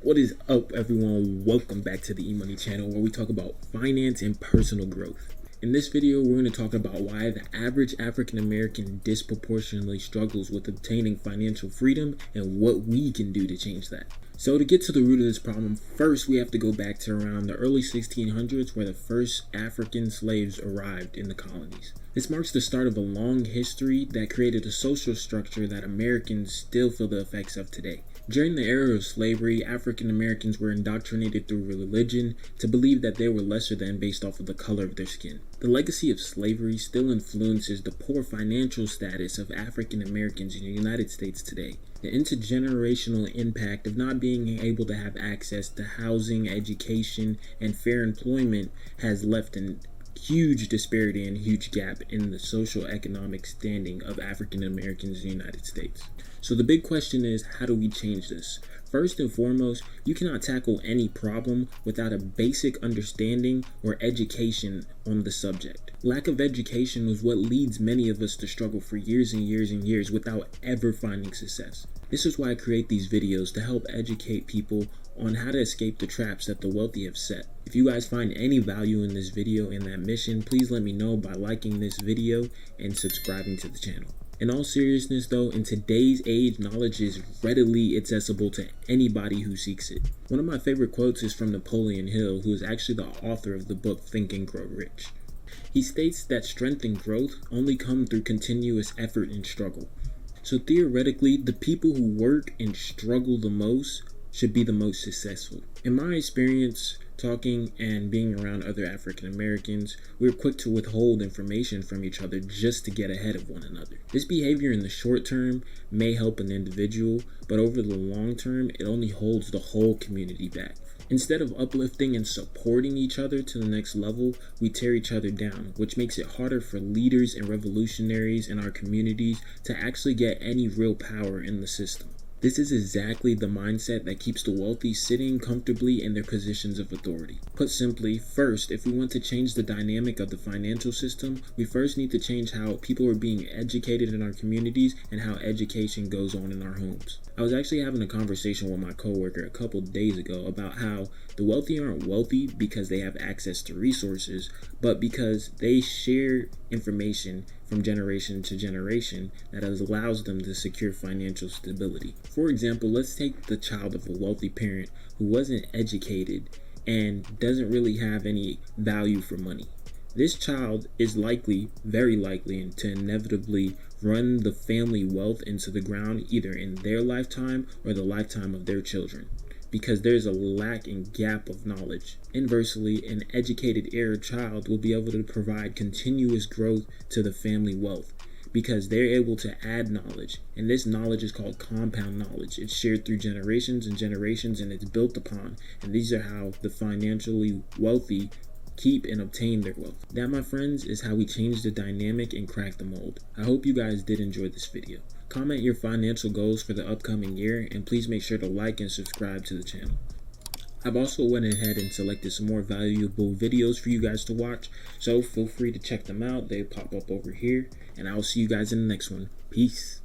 What is up, everyone? Welcome back to the eMoney channel, where we talk about finance and personal growth. In this video, we're going to talk about why the average African American disproportionately struggles with obtaining financial freedom and what we can do to change that. So to get to the root of this problem, first we have to go back to around the early 1600s, where the first African slaves arrived in the colonies. This marks the start of a long history that created a social structure that Americans still feel the effects of today. During the era of slavery, African Americans were indoctrinated through religion to believe that they were lesser than based off of the color of their skin. The legacy of slavery still influences the poor financial status of African Americans in the United States today. The intergenerational impact of not being able to have access to housing, education, and fair employment has left a huge disparity and huge gap in the social economic standing of African Americans in the United States. So the big question is, how do we change this? First and foremost, you cannot tackle any problem without a basic understanding or education on the subject. Lack of education is what leads many of us to struggle for years and years and years without ever finding success. This is why I create these videos, to help educate people on how to escape the traps that the wealthy have set. If you guys find any value in this video and that mission, please let me know by liking this video and subscribing to the channel. In all seriousness though, in today's age, knowledge is readily accessible to anybody who seeks it. One of my favorite quotes is from Napoleon Hill, who is actually the author of the book Think and Grow Rich. He states that strength and growth only come through continuous effort and struggle. So theoretically, the people who work and struggle the most should be the most successful. In my experience, talking and being around other African Americans, we're quick to withhold information from each other just to get ahead of one another. This behavior in the short term may help an individual, but over the long term, it only holds the whole community back. Instead of uplifting and supporting each other to the next level, we tear each other down, which makes it harder for leaders and revolutionaries in our communities to actually get any real power in the system. This is exactly the mindset that keeps the wealthy sitting comfortably in their positions of authority. Put simply, first, if we want to change the dynamic of the financial system, we first need to change how people are being educated in our communities and how education goes on in our homes. I was actually having a conversation with my coworker a couple days ago about how the wealthy aren't wealthy because they have access to resources, but because they share information from generation to generation that allows them to secure financial stability. For example, let's take the child of a wealthy parent who wasn't educated and doesn't really have any value for money. This child is likely, very likely, to inevitably run the family wealth into the ground either in their lifetime or the lifetime of their children, because there's a lack and gap of knowledge. Inversely, an educated heir child will be able to provide continuous growth to the family wealth because they're able to add knowledge, and this knowledge is called compound knowledge. It's shared through generations and generations, and it's built upon, and these are how the financially wealthy keep and obtain their wealth. That, my friends, is how we change the dynamic and crack the mold. I hope you guys did enjoy this video. Comment your financial goals for the upcoming year, and please make sure to like and subscribe to the channel. I've also went ahead and selected some more valuable videos for you guys to watch, so feel free to check them out. They pop up over here, and I'll see you guys in the next one. Peace.